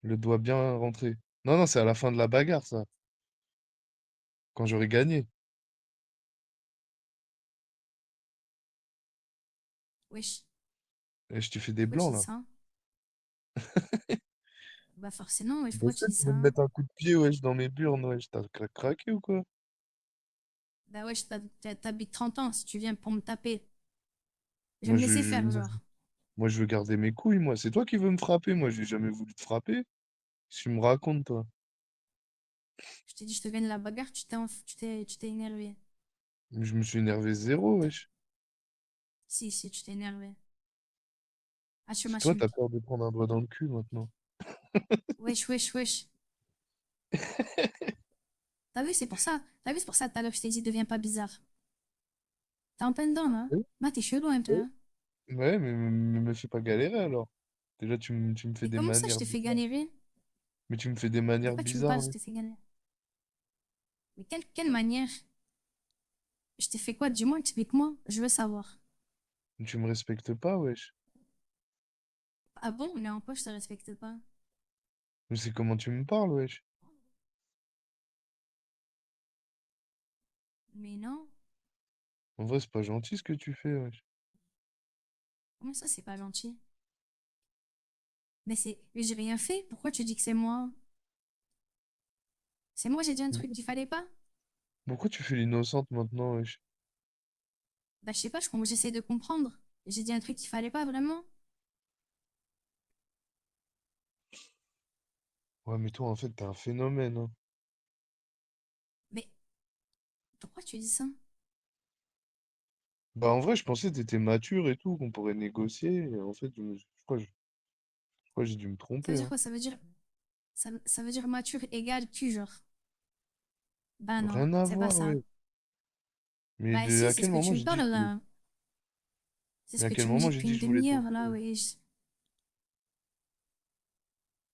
Le doigt bien rentré. Non, non, c'est à la fin de la bagarre, ça. Quand j'aurai gagné. Wesh, Et je te fais des pourquoi tu blancs, dis là. ça? Bah forcément, wesh, Bah, pourquoi c'est tu dis tu ça? veux me mettre un coup de pied, wesh, dans mes burnes, wesh. T'as craqué ou quoi? Bah wesh, t'habites 30 ans si tu viens pour me taper. Je vais Moi, me laisser faire, genre. moi, je veux garder mes couilles, moi. C'est toi qui veux me frapper. Moi, j'ai jamais voulu te frapper. Si tu me racontes, toi. Je t'ai dit, je te gagne la bagarre, tu t'es énervé. Je me suis énervé zéro, wesh. Si, si, tu t'es énervé. Assume, C'est toi, assume. t'as peur de prendre un doigt dans le cul, maintenant. Wesh, wesh, wesh. T'as vu, c'est pour ça. T'as vu, c'est pour ça, tout à l'heure, je t'ai dit, deviens pas bizarre. T'es en plein dedans, là. Oui, Bah, t'es chelou un peu, oui. hein. Ouais, mais me fais pas galérer, alors. Déjà, tu me fais Mais des comment ça, je manières t'ai fait bizarres. galérer? Mais tu me fais des manières De quoi tu me parles, bizarres, je là. t'ai fait galérer? Mais quelle manière? Je t'ai fait quoi? Dis-moi, explique-moi. Je veux savoir. Tu me respectes pas, wesh. Ah bon? Mais en quoi je te respecte pas? Mais c'est comment tu me parles, wesh. Mais non. En vrai, c'est pas gentil ce que tu fais, wesh. Comment ça, c'est pas gentil? Mais j'ai rien fait. Pourquoi tu dis que c'est moi? C'est moi, j'ai dit un truc qu'il fallait pas? Pourquoi tu fais l'innocente maintenant, wesh? Bah, je sais pas, j'essaie de comprendre. J'ai dit un truc qu'il fallait pas vraiment. Ouais, mais toi, en fait, t'es un phénomène, hein. Mais pourquoi tu dis ça? Bah, en vrai, je pensais que t'étais mature et tout, qu'on pourrait négocier. Et en fait, je crois que j'ai dû me Ça veut tromper, dire hein. quoi? Ça veut dire mature égale cul, genre. Bah non, Rien à c'est pas voir, ça. ouais. Mais Bah si, à c'est quel ce que moment tu me j'ai dit parles que je voulais... là. C'est ce Mais à que quel tu me dis moment j'ai depuis dit une que je voulais ton demi-heure là, cul? oui.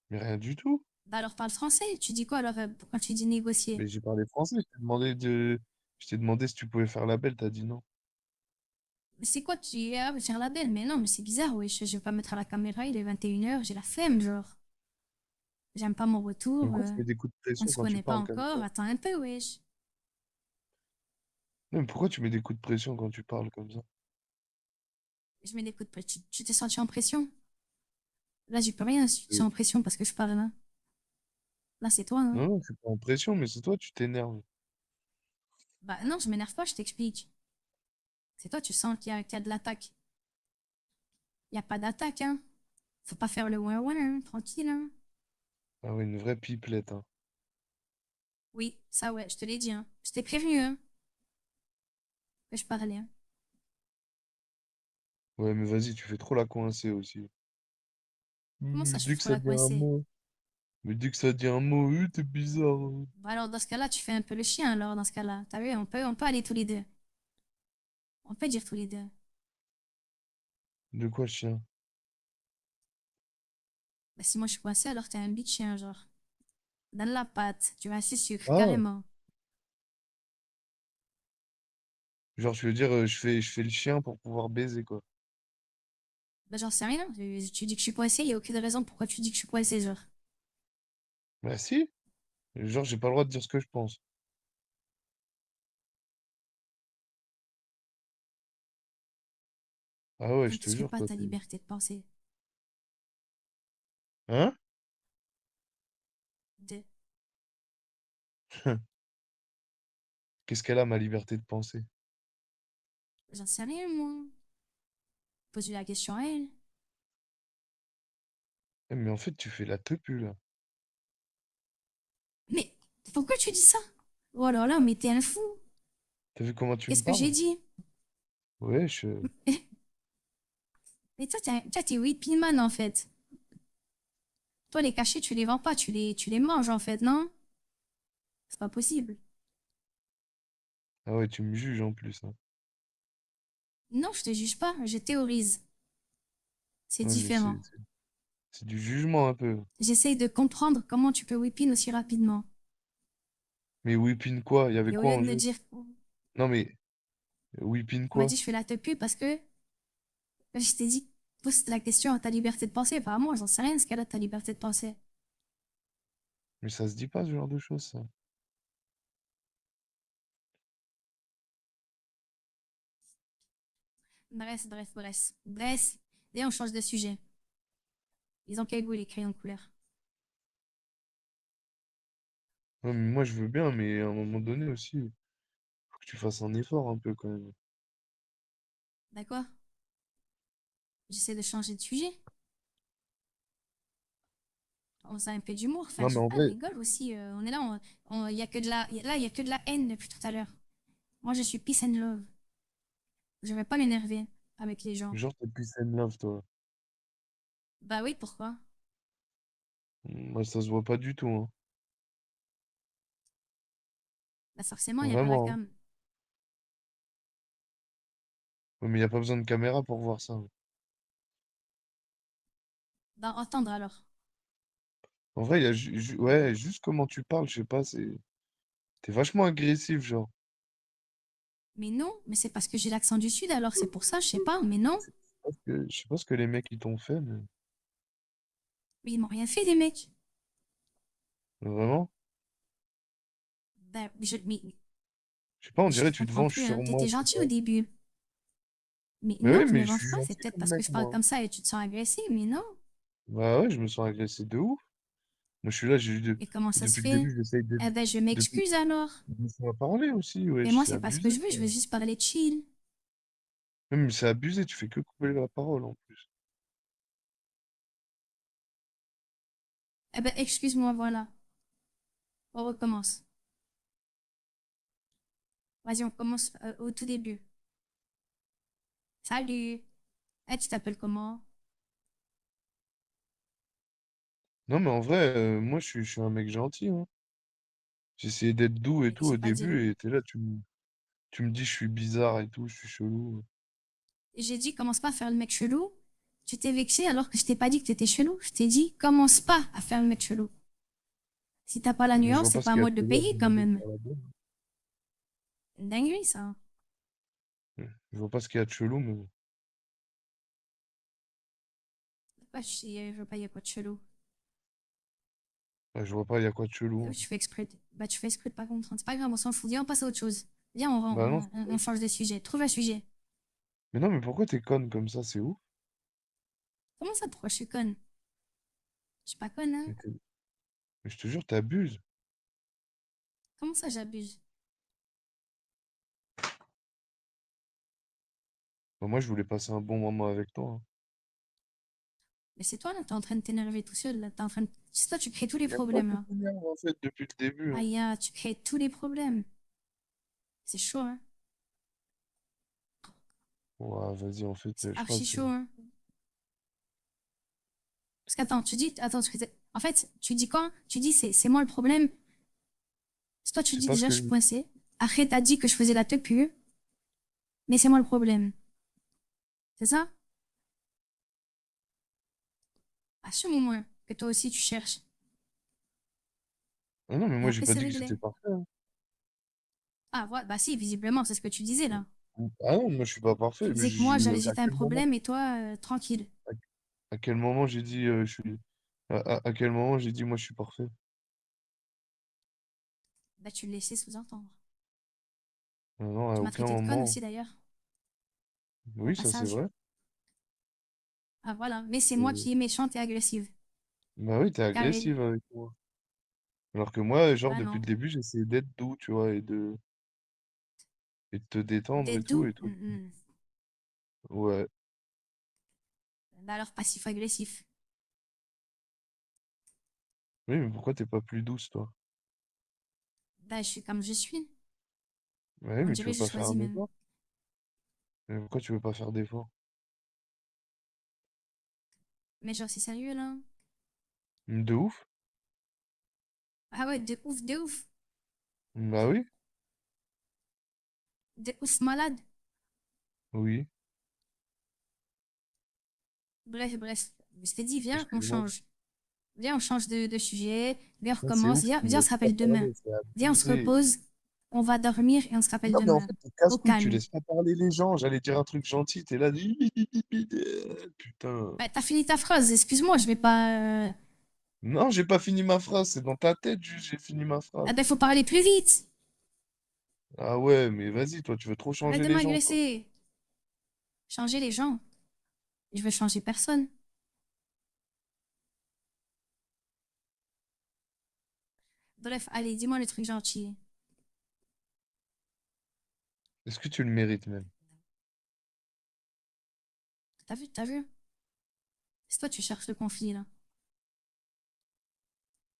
Mais rien du tout. Bah alors parle français. Tu dis quoi alors quand tu dis négocier? Mais j'ai parlé français, Je t'ai demandé si tu pouvais faire la belle, t'as dit non. Mais c'est quoi, tu es ah, faire la belle? Mais non, mais c'est bizarre, oui. Je vais pas mettre à la caméra, il est 21h, j'ai la flemme, genre. J'aime pas mon Mais retour, pourquoi tu mets des coups de on pression se quand tu connaît pas parles comme ça? encore, attends un peu, wesh. Non, mais pourquoi tu mets des coups de pression quand tu parles comme ça? Je mets des coups de pression. Tu t'es senti en pression? Là, j'y peux rien si tu te Euh, sens en pression parce que je parle là. Là, c'est toi, hein. Non, non, je suis pas en pression, mais c'est toi, tu t'énerves. Bah non, je m'énerve pas, je t'explique. C'est toi, tu sens qu'il y a de l'attaque. Il y a pas d'attaque, hein. Faut pas faire le ouin-ouin, hein, tranquille, hein. Ah ouais, une vraie pipelette, hein. Oui, ça ouais, je te l'ai dit, hein. Je t'ai prévenu, hein, que je parlais, hein. Ouais, mais vas-y, tu fais trop la coincée aussi. Comment ça, je fais Dès que trop ça la dit un coincée? mot, mais dès que ça dit un mot, t'es bizarre, hein. Bah alors, dans ce cas-là, tu fais un peu le chien, alors, dans ce cas-là. T'as vu, on peut aller tous les deux. On peut dire tous les deux. De quoi, chien? Bah, si moi je suis coincée, alors t'es un bitch chien, genre. Donne la patte, tu vas assez sucre, Ah, carrément. genre, tu veux dire, je fais le chien pour pouvoir baiser, quoi. Bah, j'en sais rien. Tu dis que je suis coincée, il y a aucune raison pourquoi tu dis que je suis coincée, genre. Bah si, genre, j'ai pas le droit de dire ce que je pense. Ah ouais, je Donc, te qu'est-ce que jure, pas toi, ta liberté de penser? Hein? De... Qu'est-ce qu'elle a, ma liberté de penser? J'en sais rien, moi. Pose-lui la question à elle. Eh, mais en fait, tu fais la tepu, là. Mais pourquoi tu dis ça? Oh là là, mais t'es un fou. T'as vu comment tu me Qu'est-ce que j'ai parles? dit? Ouais, Mais toi, t'es Whippy Man, en fait. Toi, les cachets, tu les vends pas, tu les manges en fait, non? C'est pas possible. Ah ouais, tu me juges en plus, hein. Non, je te juge pas, je théorise. C'est Ouais, mais différent. c'est du jugement un peu. J'essaye de comprendre comment tu peux whipping aussi rapidement. Mais whipping quoi? Il y avait Et au quoi lieu de en me jeu? dire, Non mais whipping on m'a quoi? dit, je fais la tepu parce que je t'ai dit, pose la question à ta liberté de penser. Apparemment, j'en sais rien, ce qu'elle a ta liberté de penser. Mais ça se dit pas ce genre de choses, ça. Bref, bref, bref. Bref. Et on change de sujet. Ils ont quel goût, les crayons de couleur? Ouais, mais moi je veux bien, mais à un moment donné aussi, faut que tu fasses un effort un peu quand même. D'accord? J'essaie de changer de sujet. On a un peu d'humour. Enfin, Non je mais sais en pas, on vrai, rigole aussi. On est là, il y a que de la, là, il y a que de la haine depuis tout à l'heure. Moi, je suis peace and love. Je vais pas m'énerver avec les gens. genre t'es plus and love toi. Bah oui, pourquoi? Moi ça se voit pas du tout, hein. Bah forcément, il y avait la Vraiment, hein. cam. Ouais, mais y a pas besoin de caméra pour voir ça, hein. Bah entendre alors. En vrai, y a ouais, juste comment tu parles, je sais pas, t'es vachement agressif, genre. Mais non, mais c'est parce que j'ai l'accent du sud, alors c'est pour ça, je sais pas, mais non. Je sais pas ce que les mecs ils t'ont fait, mais Mais ils m'ont rien fait, les mecs. vraiment, Bah, je sais pas, on mais je dirait que tu te comprends venges plus, sur hein. moi, T'étais je sais gentil pas. au début. Mais Mais non, oui, je me mais je venge suis pas, c'est gentil peut-être comme parce que mec, je parle moi. comme ça et tu te sens agressé, mais non. Bah ouais, je me sens agressé de ouf. Moi, je suis là, Et comment ça se depuis le fait? début, j'essaye de, Eh ben, je depuis, m'excuse alors. de me parler aussi, Mais wesh, moi, c'est c'est pas ce que abusé, je veux, ça. je veux juste parler chill. Même, c'est abusé, tu fais que couper la parole, en plus. Eh ben, excuse-moi, voilà. On recommence. Vas-y, on commence au tout début. Salut. Eh, tu t'appelles comment? Non, mais en vrai, moi, je suis un mec gentil, hein. J'ai essayé d'être doux et Mais tout au j'ai pas dit. début, et t'es là, tu me dis je suis bizarre et tout, je suis chelou. J'ai dit, commence pas à faire le mec chelou. Tu t'es vexé alors que je t'ai pas dit que t'étais chelou. Je t'ai dit, commence pas à faire le mec chelou. Si t'as pas la Mais je nuance, vois c'est pas ce pas à qu'il y a moi de de le chelou à payer quand demander de même. faire la bonne. Une dinguerie, ça. Je vois pas ce qu'il y a de chelou, mais bon. Bah, je veux pas, y a quoi de chelou. Ouais, je vois pas il y a quoi de Ah oui, chelou. Bah, tu fais exprès de pas comprendre. C'est pas grave, on s'en fout. Viens, on passe à autre chose. Viens, Bah non, on change de sujet. Trouve un sujet. mais non, mais pourquoi t'es conne comme ça, c'est ouf. Comment ça, pourquoi je suis conne? Je suis pas conne, hein? Mais, mais je te jure, t'abuses. Comment ça, j'abuse? Bah, moi, je voulais passer un bon moment avec toi, hein. Mais c'est toi, là, t'es en train de t'énerver tout seul, là. T'es en train de... C'est toi, tu crées tous les J'aime pas problèmes, que là. tu m'énerves, en fait, depuis le début, hein. Aïe, tu crées tous les problèmes. C'est chaud, hein? Ouais, vas-y, en fait, C'est je crois archi que chaud, hein? Parce qu'attends, tu dis... Attends, en fait, tu dis quoi? Tu dis, c'est moi le problème. C'est toi, tu c'est dis pas ce déjà, que je suis coincée. Après, t'as dit que je faisais la tepu. Mais c'est moi le problème. C'est ça? Assume au moins que toi aussi, tu cherches. Ah non, mais Et moi, j'ai après, pas c'est dit que réglé. j'étais parfait, hein. Ah, voilà. Bah si, visiblement, c'est ce que tu disais, là. Ah non, moi, je suis pas Tu parfait. Mais disais que moi, à j'étais un problème et toi, tranquille. à quel moment j'ai dit je suis. À quel moment j'ai dit moi, je suis parfait? Bah, tu le laissais sous-entendre. Ah non, à Tu m'as aucun traité de conne moment. aussi, d'ailleurs, au Oui, ça, c'est passage. vrai. Ah, voilà. Mais c'est moi Et- qui est méchante et agressive. Bah oui, t'es Carré. agressive avec moi. Alors que moi, genre, Bah depuis non. le début, j'essayais d'être doux, tu vois, et de te détendre T'es et tout, doux. et tout. Ouais. Bah alors, passif-agressif. Oui, mais pourquoi t'es pas plus douce, toi? Bah, je suis comme je suis. Ouais, On mais tu dirait veux que j'ai pas faire choisi un même. effort? Mais pourquoi tu veux pas faire d'effort? Mais genre, c'est sérieux, là? De ouf. Ah ouais, de ouf, de ouf. Bah oui, De ouf, malade. oui. Bref, bref. Je t'ai dit, viens, on Excuse-moi. change. Viens, on change de sujet. Viens, on Non, c'est recommence. ouf, Viens, tu me viens, on laisses se pas rappelle demain. parler, c'est Viens, on se abusé. repose. On va dormir et on se rappelle Non, mais en demain. fait, t'es Au casse-couille, tu calme. laisses pas parler les gens. J'allais dire un truc gentil, t'es là. Putain. Bah, t'as fini ta phrase, excuse-moi, je vais pas. Non, j'ai pas fini ma phrase, c'est dans ta tête, juste, j'ai fini ma Ah, phrase. ben, faut parler plus vite. Ah ouais, mais vas-y, toi, tu veux trop Arrête changer de les gens, toi. m'agresser. Changer les gens. Je veux changer personne. Bref, allez, dis-moi le truc gentil. Est-ce que tu le mérites même? T'as vu, t'as vu? C'est toi, tu cherches le conflit, là.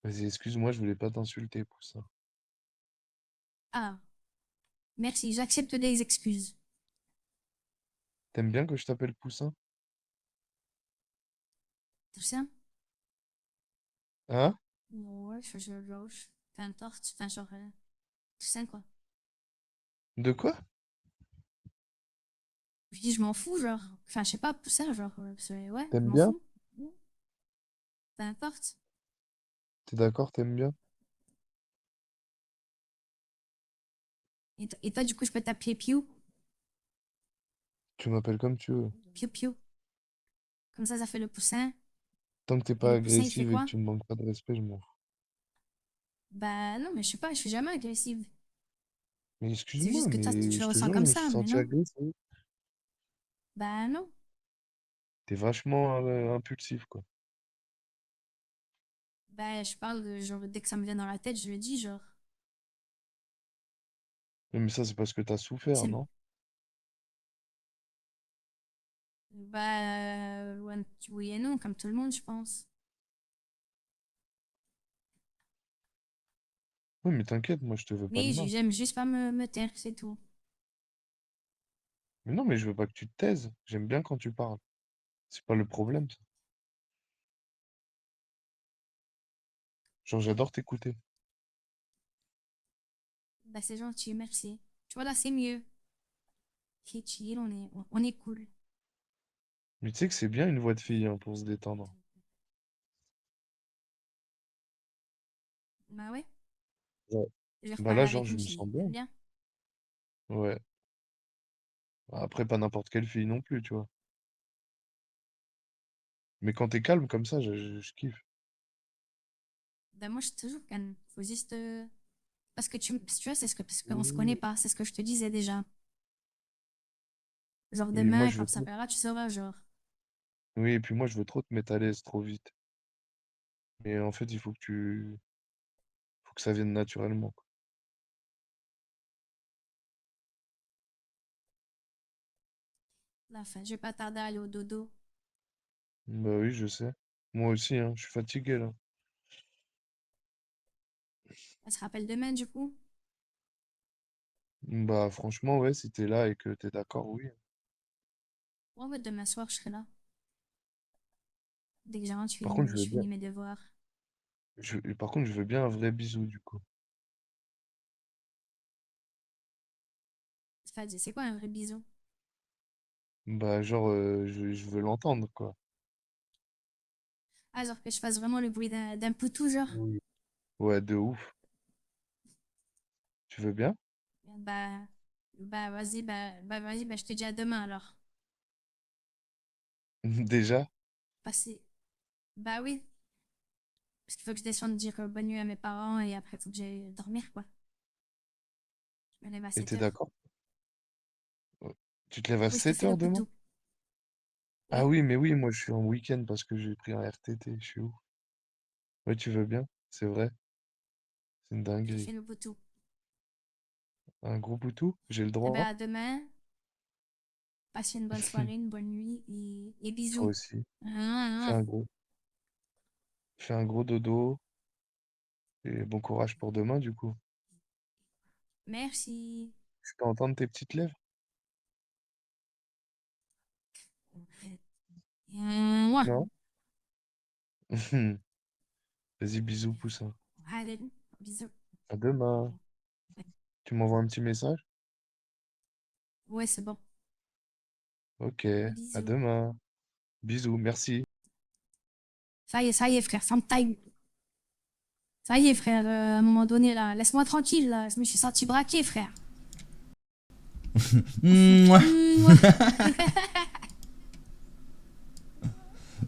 Vas-y, excuse-moi, je voulais pas t'insulter pour ça. Ah, merci, j'accepte les excuses. T'aimes bien que je t'appelle Poussin? Tout ça? Hein? Ouais, enfin, torte, enfin, genre, tout ça, quoi. De quoi? Je dis, je m'en fous, genre. Enfin, je sais pas, tout ça, genre, ouais, je T'aimes m'en bien? fous. Peu importe. T'es d'accord, t'aimes bien? Et toi, du coup, je peux t'appeler Piu? Tu m'appelles comme tu veux. Piu Piu. Comme ça fait le poussin. Tant que t'es Et pas le poussin, il fait agressive et que quoi? tu me manques pas de respect, je m'en fous. Bah non, mais je sais pas, je suis jamais agressive. Mais C'est excuse-moi, juste que toi, tu mais le je te ressens jure, comme je me suis ça, mais senti non. agressé. Bah non. T'es vachement impulsif, quoi. Bah je parle de, genre, dès que ça me vient dans la tête, je le dis, genre. Mais ça, c'est parce que t'as souffert, C'est, non? bah, ouais, oui et non, comme tout le monde, je pense. Oui, mais t'inquiète, moi, je te veux pas de Mais mal. j'aime juste pas me taire, c'est tout. Mais non, mais je veux pas que tu te taises. J'aime bien quand tu parles. C'est pas le problème, ça. Genre, j'adore t'écouter. Bah c'est gentil, merci. Tu vois, là, c'est mieux. C'est chill, on est cool. Mais tu sais que c'est bien une voix de fille, hein, pour se détendre. Bah ouais, Ouais. je vais Bah reparler là, genre, avec je une me sens fille. bien. T'aimes bien? Ouais. Après, pas n'importe quelle fille non plus, tu vois. Mais quand t'es calme comme ça, je kiffe. Bah moi, je suis toujours calme. Faut juste... Parce que tu vois, c'est ce que, parce qu'on se connaît Oui, pas. C'est ce que je te disais déjà. Genre oui, moi, demain, je quand veux tu trop. s'appellera, tu sauras, genre. Oui, et puis moi, je veux trop te mettre à l'aise trop vite. Mais en fait, il faut que ça vienne naturellement, quoi. La fin, je vais pas tarder à aller au dodo. Bah oui, je sais. Moi aussi, hein, je suis fatigué, là. Elle se rappelle demain, du coup. Bah franchement, ouais, si t'es là et que t'es d'accord, oui. Ouais, ouais, demain soir, je serai là. Dès que je rentre, Par contre, je finis mes devoirs. par contre, je veux bien un vrai bisou, du coup. C'est quoi un vrai bisou? Bah genre, je veux l'entendre, quoi. Ah, genre que je fasse vraiment le bruit d'un poutou, genre. Oui. Ouais, de ouf. Tu veux bien? Bah, vas-y, bah, je te dis à demain, alors. Déjà? Passer. Bah oui. Parce qu'il faut que je descende dire bonne nuit à mes parents et après, il faut que j'aille dormir, quoi. Je me lève à Et 7 t'es heures. d'accord? Tu te lèves à Oui, je te sept fais le heures demain? poutou. Ah Oui, oui, mais oui, moi je suis en week-end parce que j'ai pris un RTT, je suis où? Ouais, tu veux bien? C'est vrai, c'est une je te dinguerie. fais le poutou. Un gros boutou? J'ai le Eh ben, droit? à demain. Passez une bonne soirée, une bonne nuit et Toi bisous. aussi. Fais Ah, un gros, fais un gros dodo et bon courage pour demain, du coup. merci. Je peux entendre tes petites lèvres? Ouais. Non? Vas-y, bisous, poussin. Allez, bisous. À demain. Tu m'envoies un petit message? Ouais, c'est bon. Ok, à Bisous. demain. Bisous, merci. Ça y est, frère, ça me taille. Ça y est, frère, à un moment donné, là, laisse-moi tranquille, là. Je me suis senti braqué, frère. Mouah. Mouah.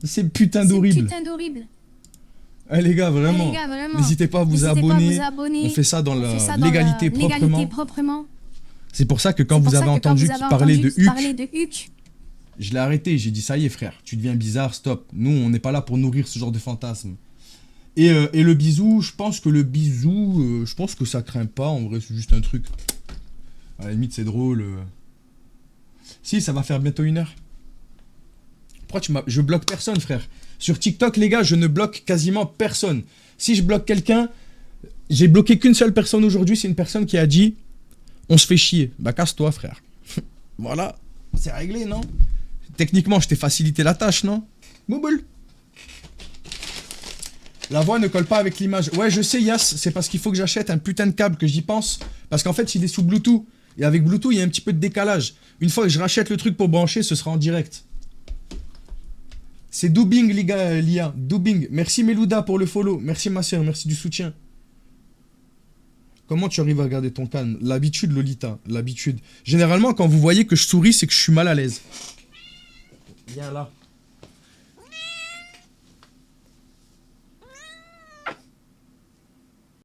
C'est putain C'est d'horrible. putain d'horrible. Eh les gars, Eh, les vraiment. gars, vraiment. N'hésitez pas à vous N'hésitez pas à vous abonner. abonner. On fait ça dans On la fait ça dans légalité la légalité proprement. proprement. C'est pour ça que quand C'est vous pour ça avez que quand entendu vous avez parler de entendu parler Huck, de Huck, je l'ai arrêté. J'ai dit ça y est frère, tu deviens bizarre, stop. Nous, on n'est pas là pour nourrir ce genre de fantasmes. Et le bisou, je pense que le bisou, je pense que ça craint pas. En vrai, c'est juste un truc. À la limite, c'est drôle. Si, ça va faire bientôt 1 heure. Pourquoi tu m'as... Je bloque personne, frère. Sur TikTok, les gars, je ne bloque quasiment personne. Si je bloque quelqu'un, j'ai bloqué qu'une seule personne aujourd'hui. C'est une personne qui a dit on se fait chier. Bah, casse-toi, frère. Voilà, c'est réglé, non? Techniquement, je t'ai facilité la tâche, non? Mouboule. La voix ne colle pas avec l'image. Ouais, je sais, Yas, c'est parce qu'il faut que j'achète un putain de câble que j'y pense. Parce qu'en fait, il est sous Bluetooth. Et avec Bluetooth, il y a un petit peu de décalage. Une fois que je rachète le truc pour brancher, ce sera en direct. C'est Dubbing, les gars, l'IA. Dubbing. Merci Melouda pour le follow. Merci ma soeur, merci du soutien. Comment tu arrives à garder ton calme? L'habitude, Lolita, l'habitude. Généralement, quand vous voyez que je souris, c'est que je suis mal à l'aise. Viens là.